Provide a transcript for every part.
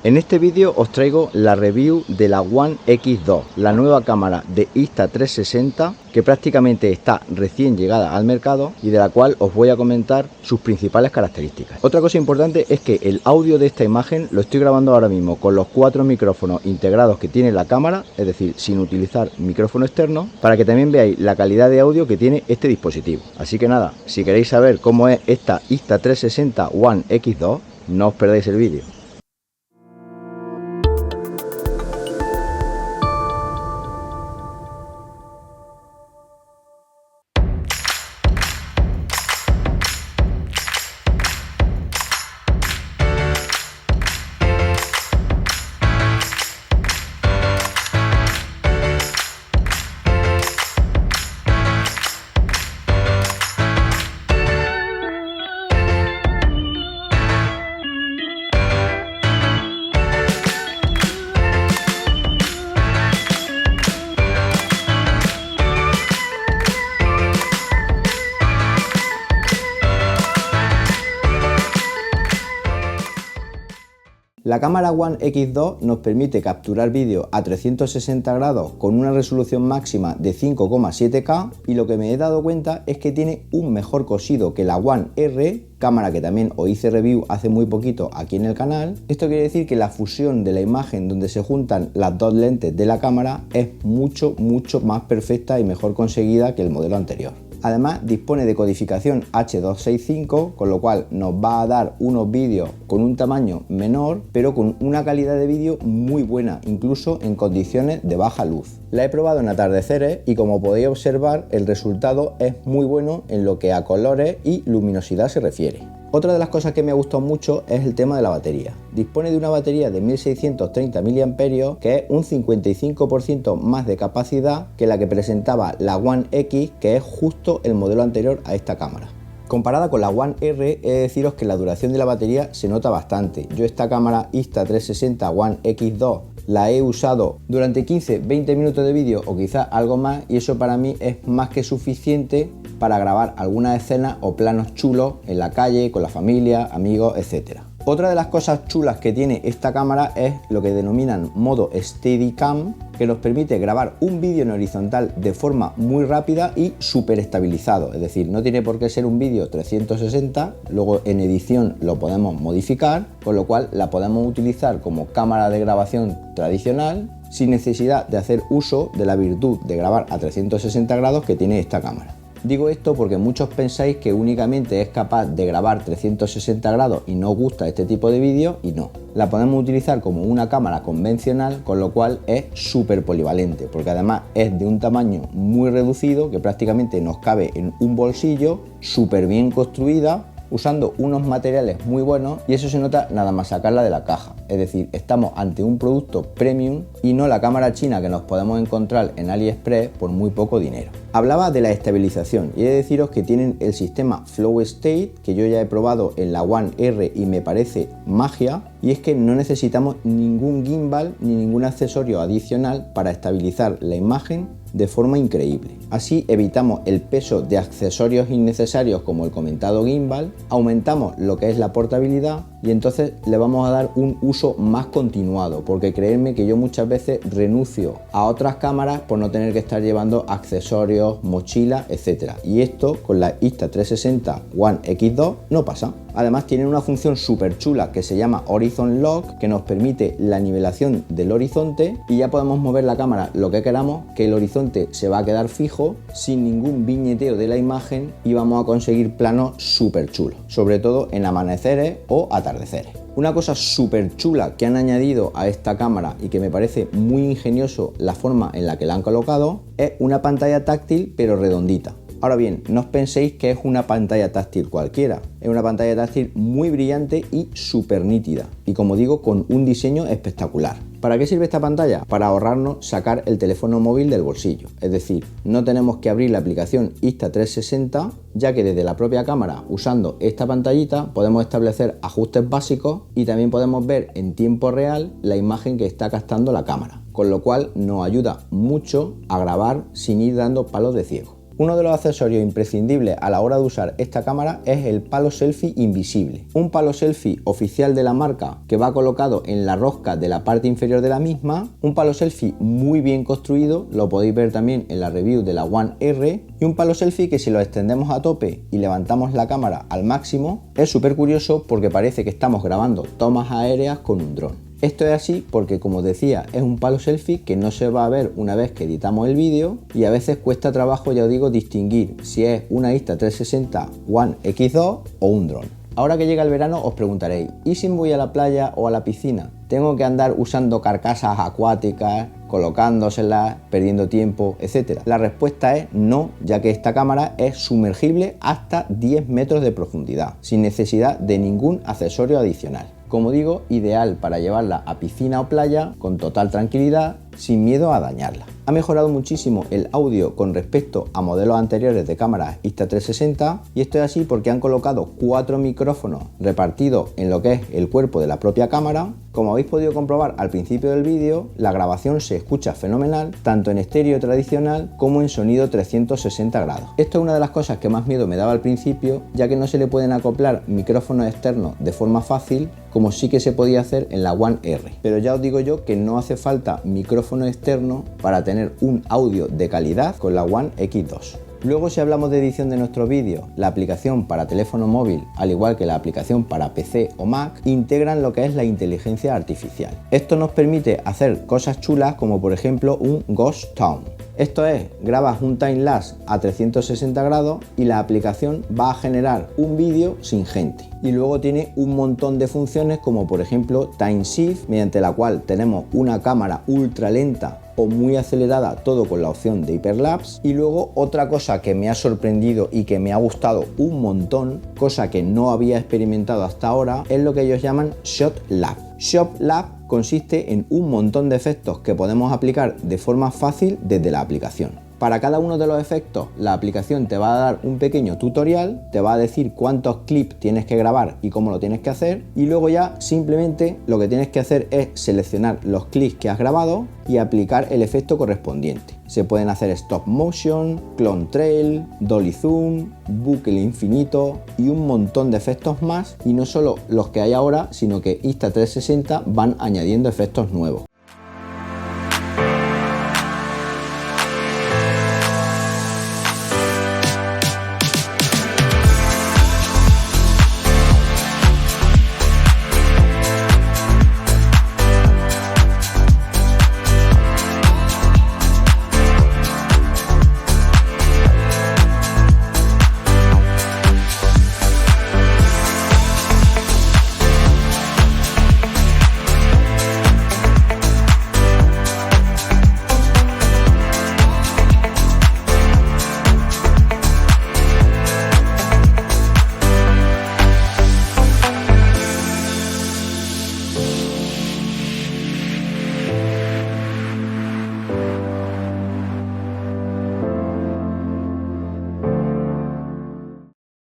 En este vídeo os traigo la review de la One X2, la nueva cámara de Insta360 que prácticamente está recién llegada al mercado y de la cual os voy a comentar sus principales características. Otra cosa importante es que el audio de esta imagen lo estoy grabando ahora mismo con los 4 micrófonos integrados que tiene la cámara, es decir, sin utilizar micrófono externo, para que también veáis la calidad de audio que tiene este dispositivo. Así que nada, si queréis saber cómo es esta Insta360 One X2, no os perdáis el vídeo. La cámara One X2 nos permite capturar vídeo a 360 grados con una resolución máxima de 5,7K y lo que me he dado cuenta es que tiene un mejor cosido que la One R, cámara que también os hice review hace muy poquito aquí en el canal. Esto quiere decir que la fusión de la imagen donde se juntan las dos lentes de la cámara es mucho más perfecta y mejor conseguida que el modelo anterior. Además dispone de codificación H265, con lo cual nos va a dar unos vídeos con un tamaño menor, pero con una calidad de vídeo muy buena, incluso en condiciones de baja luz. La he probado en atardeceres y como podéis observar el resultado es muy bueno en lo que a colores y luminosidad se refiere. Otra de las cosas que me ha gustado mucho es el tema de la batería. Dispone de una batería de 1630 mAh, que es un 55% más de capacidad que la que presentaba la One X, que es justo el modelo anterior a esta cámara. Comparada con la One R, he de deciros que la duración de la batería se nota bastante. Yo esta cámara Insta360 One X2 la he usado durante 15-20 minutos de vídeo o quizás algo más, y eso para mí es más que suficiente para grabar algunas escenas o planos chulos en la calle, con la familia, amigos, etc. Otra de las cosas chulas que tiene esta cámara es lo que denominan modo Steadicam, que nos permite grabar un vídeo en horizontal de forma muy rápida y súper estabilizado. Es decir, no tiene por qué ser un vídeo 360, luego en edición lo podemos modificar, con lo cual la podemos utilizar como cámara de grabación tradicional sin necesidad de hacer uso de la virtud de grabar a 360 grados que tiene esta cámara. Digo esto porque muchos pensáis que únicamente es capaz de grabar 360 grados y no os gusta este tipo de vídeos, y no. La podemos utilizar como una cámara convencional, con lo cual es súper polivalente, porque además es de un tamaño muy reducido que prácticamente nos cabe en un bolsillo, súper bien construida, usando unos materiales muy buenos, y eso se nota nada más sacarla de la caja. Es decir, estamos ante un producto premium y no la cámara china que nos podemos encontrar en AliExpress por muy poco dinero. Hablaba de la estabilización y he de deciros que tienen el sistema Flow State, que yo ya he probado en la One R y me parece magia, y es que no necesitamos ningún gimbal ni ningún accesorio adicional para estabilizar la imagen de forma increíble. Así evitamos el peso de accesorios innecesarios como el comentado gimbal, aumentamos lo que es la portabilidad y entonces le vamos a dar un uso más continuado, porque creedme que yo muchas veces renuncio a otras cámaras por no tener que estar llevando accesorios, mochila, etc. Y esto con la Insta360 One X2 no pasa. Además tienen una función súper chula que se llama Horizon Lock, que nos permite la nivelación del horizonte y ya podemos mover la cámara lo que queramos, que el horizonte se va a quedar fijo sin ningún viñeteo de la imagen y vamos a conseguir planos súper chulos, sobre todo en amaneceres o atardeceres. Una cosa súper chula que han añadido a esta cámara y que me parece muy ingenioso la forma en la que la han colocado es una pantalla táctil pero redondita. Ahora bien, no os penséis que es una pantalla táctil cualquiera, es una pantalla táctil muy brillante y súper nítida, y como digo, con un diseño espectacular. ¿Para qué sirve esta pantalla? Para ahorrarnos sacar el teléfono móvil del bolsillo, es decir, no tenemos que abrir la aplicación Insta360, ya que desde la propia cámara, usando esta pantallita, podemos establecer ajustes básicos y también podemos ver en tiempo real la imagen que está captando la cámara, con lo cual nos ayuda mucho a grabar sin ir dando palos de ciego. Uno de los accesorios imprescindibles a la hora de usar esta cámara es el palo selfie invisible. Un palo selfie oficial de la marca que va colocado en la rosca de la parte inferior de la misma. Un palo selfie muy bien construido, lo podéis ver también en la review de la One R. Y un palo selfie que si lo extendemos a tope y levantamos la cámara al máximo, es súper curioso porque parece que estamos grabando tomas aéreas con un dron. Esto es así porque, como decía, es un palo selfie que no se va a ver una vez que editamos el vídeo y a veces cuesta trabajo, ya os digo, distinguir si es una Insta360 One X2 o un dron. Ahora que llega el verano os preguntaréis, ¿y si me voy a la playa o a la piscina? ¿Tengo que andar usando carcasas acuáticas, colocándoselas, perdiendo tiempo, etcétera? La respuesta es no, ya que esta cámara es sumergible hasta 10 metros de profundidad, sin necesidad de ningún accesorio adicional. Como digo, ideal para llevarla a piscina o playa con total tranquilidad, sin miedo a dañarla. Ha mejorado muchísimo el audio con respecto a modelos anteriores de cámaras Insta360 y esto es así porque han colocado 4 micrófonos repartidos en lo que es el cuerpo de la propia cámara. Como habéis podido comprobar al principio del vídeo, la grabación se escucha fenomenal, tanto en estéreo tradicional como en sonido 360 grados. Esto es una de las cosas que más miedo me daba al principio, ya que no se le pueden acoplar micrófonos externos de forma fácil, como sí que se podía hacer en la One R. Pero ya os digo yo que no hace falta micrófono externo para tener un audio de calidad con la One X2. Luego, si hablamos de edición de nuestros vídeos, la aplicación para teléfono móvil, al igual que la aplicación para PC o Mac, integran lo que es la inteligencia artificial. Esto nos permite hacer cosas chulas como por ejemplo un Ghost Town. Esto es, grabas un timelapse a 360 grados y la aplicación va a generar un vídeo sin gente. Y luego tiene un montón de funciones como por ejemplo Time Shift, mediante la cual tenemos una cámara ultra lenta o muy acelerada, todo con la opción de Hyperlapse. Y luego otra cosa que me ha sorprendido y que me ha gustado un montón, cosa que no había experimentado hasta ahora, es lo que ellos llaman Shot Lab. Shot Lab consiste en un montón de efectos que podemos aplicar de forma fácil desde la aplicación. Para cada uno de los efectos, la aplicación te va a dar un pequeño tutorial, te va a decir cuántos clips tienes que grabar y cómo lo tienes que hacer, y luego ya simplemente lo que tienes que hacer es seleccionar los clips que has grabado y aplicar el efecto correspondiente. Se pueden hacer stop motion, clone trail, dolly zoom, bucle infinito y un montón de efectos más, y no solo los que hay ahora, sino que Insta360 van añadiendo efectos nuevos.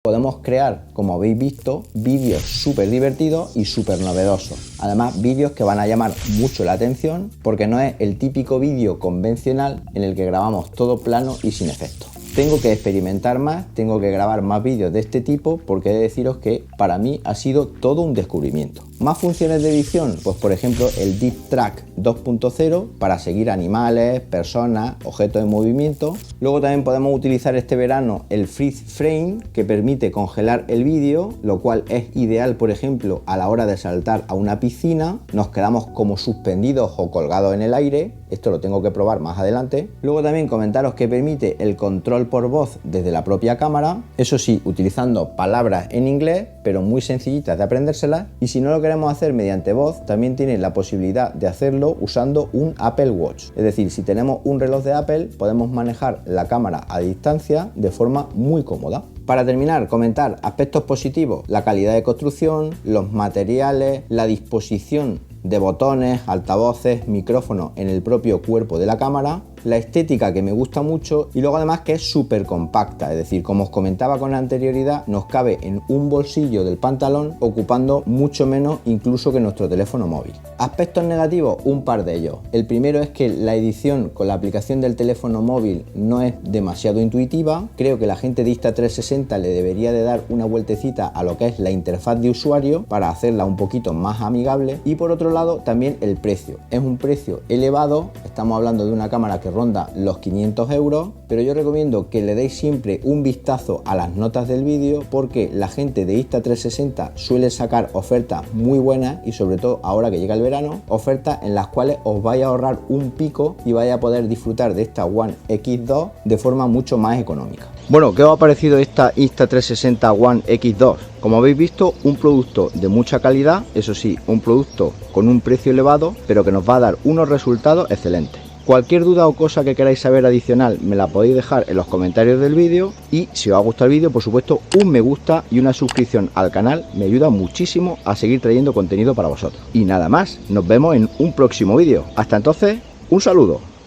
Podemos crear, como habéis visto, vídeos súper divertidos y súper novedosos. Además, vídeos que van a llamar mucho la atención porque no es el típico vídeo convencional en el que grabamos todo plano y sin efectos. Tengo que experimentar más, tengo que grabar más vídeos de este tipo porque he de deciros que para mí ha sido todo un descubrimiento. Más funciones de edición, pues por ejemplo el Deep Track 2.0 para seguir animales, personas, objetos en movimiento. Luego también podemos utilizar este verano el Freeze Frame, que permite congelar el vídeo, lo cual es ideal por ejemplo a la hora de saltar a una piscina. Nos quedamos como suspendidos o colgados en el aire. Esto lo tengo que probar más adelante. Luego también comentaros que permite el control por voz desde la propia cámara, eso sí, utilizando palabras en inglés, pero muy sencillitas de aprendérselas. Y si no lo queremos hacer mediante voz, también tiene la posibilidad de hacerlo usando un Apple Watch. Es decir, si tenemos un reloj de Apple, podemos manejar la cámara a distancia de forma muy cómoda. Para terminar, comentar aspectos positivos: la calidad de construcción, los materiales, la disposición de botones, altavoces, micrófonos en el propio cuerpo de la cámara. la estética que me gusta mucho y luego además que es súper compacta, es decir, como os comentaba con anterioridad, nos cabe en un bolsillo del pantalón ocupando mucho menos incluso que nuestro teléfono móvil. Aspectos negativos, un par de ellos. El primero es que la edición con la aplicación del teléfono móvil no es demasiado intuitiva. Creo que la gente de Insta360 le debería de dar una vueltecita a lo que es la interfaz de usuario para hacerla un poquito más amigable. Y por otro lado también el precio. Es un precio elevado, estamos hablando de una cámara que ronda los 500 euros, pero yo recomiendo que le deis siempre un vistazo a las notas del vídeo porque la gente de Insta360 suele sacar ofertas muy buenas y sobre todo ahora que llega el verano, ofertas en las cuales os vais a ahorrar un pico y vais a poder disfrutar de esta One X2 de forma mucho más económica. Bueno, ¿qué os ha parecido esta Insta360 One X2? Como habéis visto, un producto de mucha calidad, eso sí, un producto con un precio elevado, pero que nos va a dar unos resultados excelentes. Cualquier duda o cosa que queráis saber adicional me la podéis dejar en los comentarios del vídeo y si os ha gustado el vídeo, por supuesto, un me gusta y una suscripción al canal me ayuda muchísimo a seguir trayendo contenido para vosotros. Y nada más, nos vemos en un próximo vídeo. Hasta entonces, un saludo.